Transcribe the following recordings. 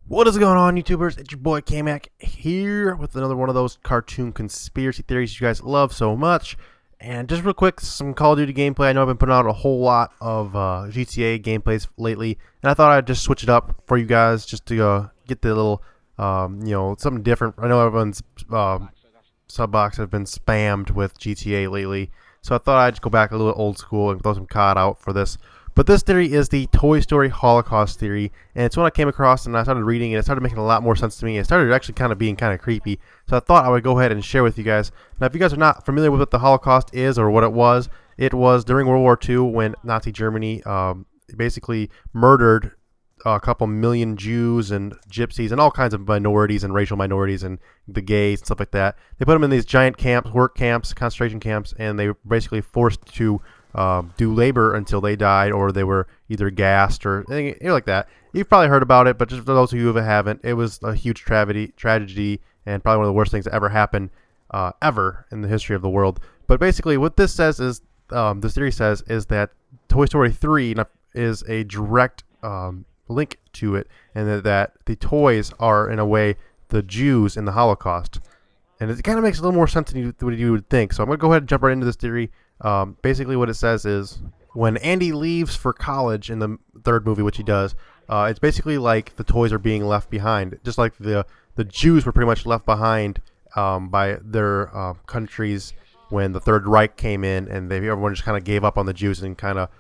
What is going on, YouTubers? It's your boy K-Mac here with another one of those cartoon conspiracy theories you guys love so much. And just real quick, some Call of Duty gameplay. I know I've been putting out a whole lot of GTA gameplays lately, and I thought I'd just switch it up for you guys just to get the little, something different. I know everyone's sub box has been spammed with GTA lately, so I thought I'd just go back a little old school and throw some COD out for this. But this theory is the Toy Story Holocaust Theory, and it's one I came across and I started reading and it started making a lot more sense to me. It started actually kind of being kind of creepy, so I thought I would go ahead and share with you guys. Now, if you guys are not familiar with what the Holocaust is or what it was during World War II when Nazi Germany basically murdered a couple million Jews and gypsies and all kinds of minorities and racial minorities and the gays and stuff like that. They put them in these giant camps, work camps, concentration camps, and they were basically forced to do labor until they died, or they were either gassed or anything like that. You've probably heard about it, but just for those of you who haven't, it was a huge tragedy, and probably one of the worst things that ever happened ever in the history of the world. But basically, what this says is, this theory says, is that Toy Story 3 is a direct link to it, and that the toys are, in a way, the Jews in the Holocaust. And it kind of makes a little more sense than what you would think. So I'm going to go ahead and jump right into this theory. Basically what it says is, when Andy leaves for college in the third movie, which he does, it's basically like the toys are being left behind. Just like the Jews were pretty much left behind by their countries when the Third Reich came in, and everyone just kind of gave up on the Jews and kind of,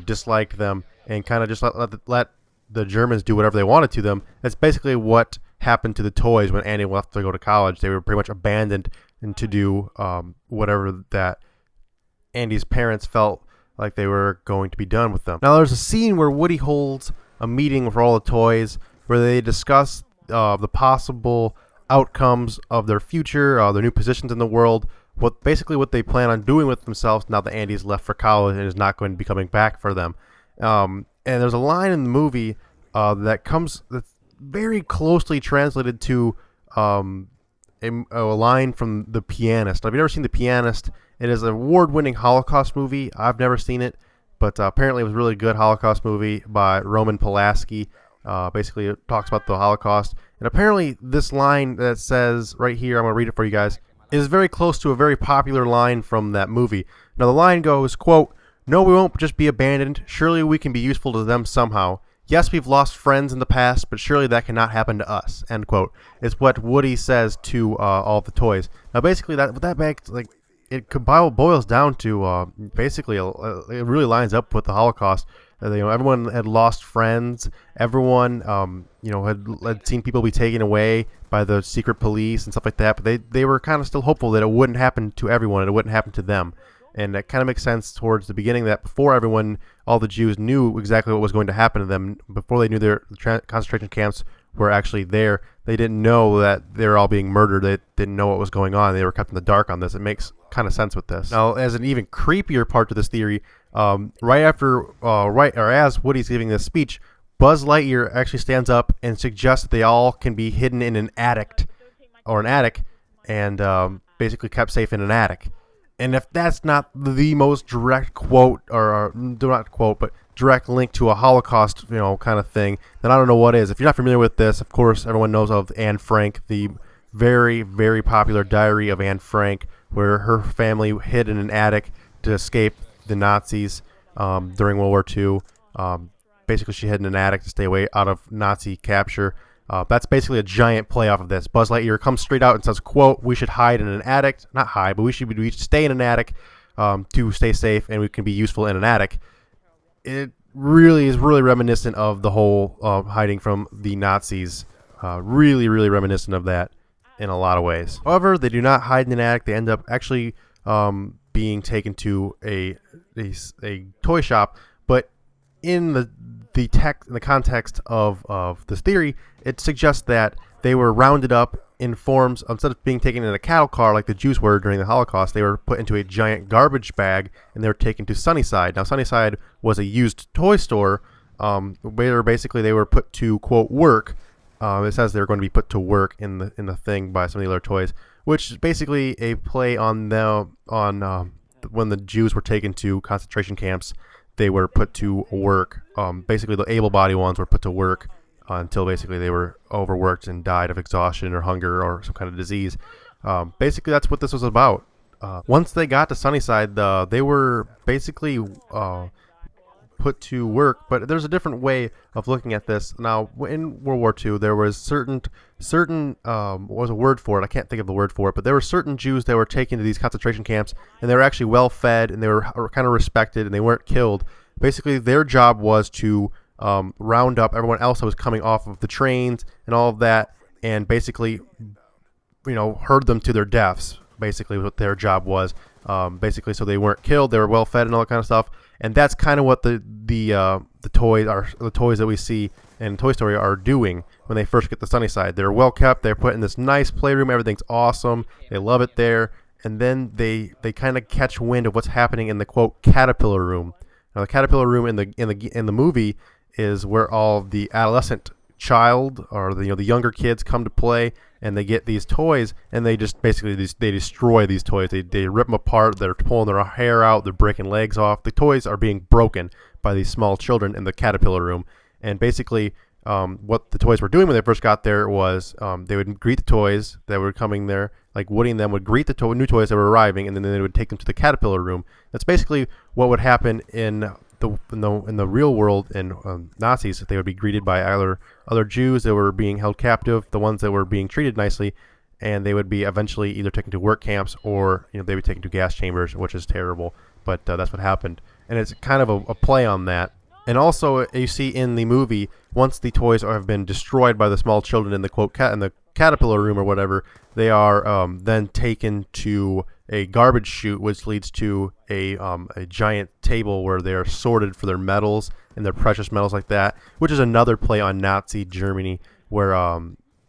disliked them and kind of just let the Germans do whatever they wanted to them. That's basically what happened to the toys when Andy left to go to college. They were pretty much abandoned and to do whatever that Andy's parents felt like they were going to be done with them. Now, there's a scene where Woody holds a meeting for all the toys where they discuss the possible outcomes of their future, their new positions in the world, what they plan on doing with themselves now that Andy's left for college and is not going to be coming back for them. And there's a line in the movie that's very closely translated to a line from The Pianist. Have you ever seen The Pianist? It is an award-winning Holocaust movie. I've never seen it, but apparently it was a really good Holocaust movie by Roman Polanski. Basically, it talks about the Holocaust. And apparently this line that says right here, I'm going to read it for you guys, is very close to a very popular line from that movie. Now, the line goes, quote, "No, we won't just be abandoned. Surely we can be useful to them somehow. Yes, we've lost friends in the past, but surely that cannot happen to us," end quote. It's what Woody says to all the toys. Now, basically, it boils down to basically it really lines up with the Holocaust. Everyone had lost friends. Everyone had seen people be taken away by the secret police and stuff like that. But they were kind of still hopeful that it wouldn't happen to everyone. It wouldn't happen to them. And that kind of makes sense towards the beginning, that before all the Jews knew exactly what was going to happen to them, before they knew their concentration camps were actually there, they didn't know that they were all being murdered. They didn't know what was going on. They were kept in the dark on this. It makes kind of sense with this. Now, as an even creepier part to this theory, as Woody's giving this speech, Buzz Lightyear actually stands up and suggests that they all can be hidden in an attic, and basically kept safe in an attic. And if that's not the most direct quote, or not quote, but direct link to a Holocaust, kind of thing, then I don't know what is. If you're not familiar with this, of course, everyone knows of Anne Frank, the very, very popular diary of Anne Frank, where her family hid in an attic to escape the Nazis during World War II. Basically, she hid in an attic to stay away out of Nazi capture. That's basically a giant play off of this. Buzz Lightyear comes straight out and says, quote, "We should hide in an attic." Not hide, but we should stay in an attic to stay safe, and we can be useful in an attic. It really is reminiscent of the whole hiding from the Nazis. Really reminiscent of that in a lot of ways. However, they do not hide in an attic. They end up actually being taken to a toy shop. But in the context of this theory, it suggests that they were rounded up in forms, instead of being taken in a cattle car like the Jews were during the Holocaust, they were put into a giant garbage bag and they were taken to Sunnyside. Now, Sunnyside was a used toy store where basically they were put to, quote, work. It says they were going to be put to work in the thing by some of the other toys, which is basically a play on when the Jews were taken to concentration camps. They were put to work. Basically, the able-bodied ones were put to work until basically they were overworked and died of exhaustion or hunger or some kind of disease. Basically, that's what this was about. Once they got to Sunnyside, they were basically put to work, but there's a different way of looking at this. Now, in World War II, there was certain what was a word for it? I can't think of the word for it, but there were certain Jews that were taken to these concentration camps, and they were actually well fed, and they were kind of respected, and they weren't killed. Basically, their job was to round up everyone else that was coming off of the trains and all of that, and basically, herd them to their deaths. Basically, what their job was. Basically, so they weren't killed, they were well fed and all that kind of stuff. And that's kind of what the toys that we see in Toy Story are doing when they first get to Sunnyside. They're well kept. They're put in this nice playroom. Everything's awesome. They love it there. And then they kind of catch wind of what's happening in the quote caterpillar room. Now, the caterpillar room in the movie is where all the adolescent child or the younger kids come to play, and they get these toys, and they just basically they destroy these toys. They rip them apart. They're pulling their hair out. They're breaking legs off. The toys are being broken by these small children in the caterpillar room. And basically, what the toys were doing when they first got there was they would greet the toys that were coming there. Like Woody and them would greet the new toys that were arriving, and then they would take them to the caterpillar room. That's basically what would happen in the real world in Nazis. They would be greeted by either other Jews that were being held captive, the ones that were being treated nicely, and they would be eventually either taken to work camps or they would be taken to gas chambers, which is terrible. But that's what happened, and it's kind of a play on that. And also, you see in the movie, once the toys have been destroyed by the small children in the quote in the caterpillar room or whatever, they are then taken to a garbage chute, which leads to a giant table where they are sorted for their metals and their precious metals like that, which is another play on Nazi Germany, where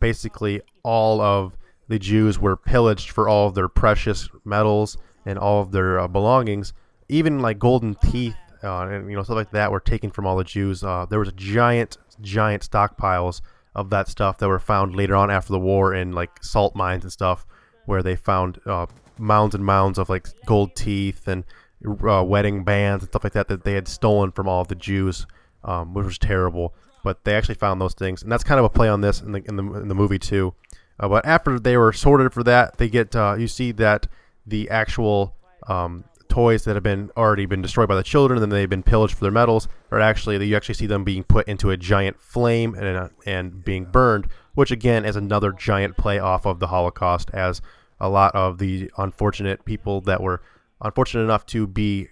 basically all of the Jews were pillaged for all of their precious metals and all of their belongings, even like golden teeth and stuff like that were taken from all the Jews. There was giant stockpiles of that stuff that were found later on after the war in like salt mines and stuff, where they found mounds and mounds of like gold teeth and wedding bands and stuff like that they had stolen from all of the Jews, which was terrible. But they actually found those things, and that's kind of a play on this in the movie too. But after they were sorted for that, they get you see that the actual toys that have already been destroyed by the children, and then they've been pillaged for their metals, are actually you actually see them being put into a giant flame and being burned, which again is another giant play off of the Holocaust, as a lot of the unfortunate people that were unfortunate enough to be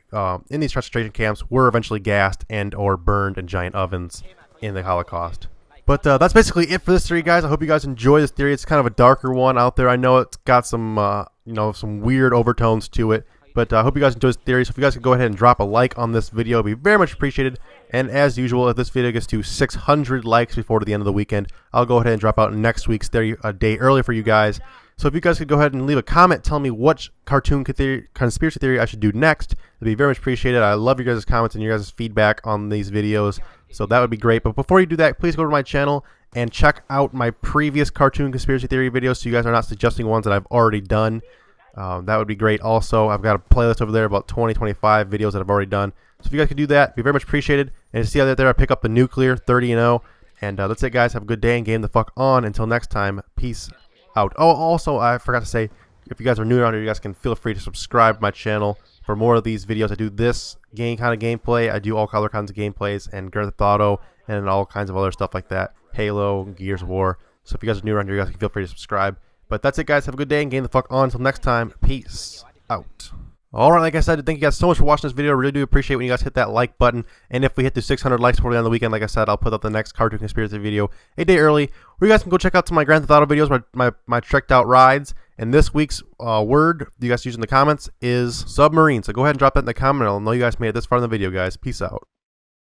in these concentration camps were eventually gassed and or burned in giant ovens in the Holocaust. But that's basically it for this theory, guys. I hope you guys enjoy this theory. It's kind of a darker one out there. I know it's got some some weird overtones to it. But I hope you guys enjoy this theory. So if you guys could go ahead and drop a like on this video, it would be very much appreciated. And as usual, if this video gets to 600 likes before the end of the weekend, I'll go ahead and drop out next week's theory a day early for you guys. So if you guys could go ahead and leave a comment telling me what conspiracy theory I should do next, it'd be very much appreciated. I love your guys' comments and your guys' feedback on these videos. So that would be great. But before you do that, please go to my channel and check out my previous cartoon conspiracy theory videos so you guys are not suggesting ones that I've already done. That would be great. Also, I've got a playlist over there about 20-25 videos that I've already done. So if you guys could do that, it'd be very much appreciated. And to see how there, I pick up the nuclear 30-0. And that's it, guys. Have a good day and game the fuck on. Until next time, peace out. Oh, also, I forgot to say, if you guys are new around here, you guys can feel free to subscribe to my channel for more of these videos. I do this kind of gameplay. I do all other kinds of gameplays and Grand Theft Auto and all kinds of other stuff like that. Halo, Gears of War. So if you guys are new around here, you guys can feel free to subscribe. But that's it, guys. Have a good day and game the fuck on. Until next time, peace out. Alright, like I said, thank you guys so much for watching this video. I really do appreciate when you guys hit that like button. And if we hit the 600 likes before the end of the weekend, like I said, I'll put up the next cartoon conspiracy video a day early, where you guys can go check out some of my Grand Theft Auto videos, my tricked out rides. And this week's word you guys use in the comments is submarine. So go ahead and drop that in the comment. I'll know you guys made it this far in the video, guys. Peace out.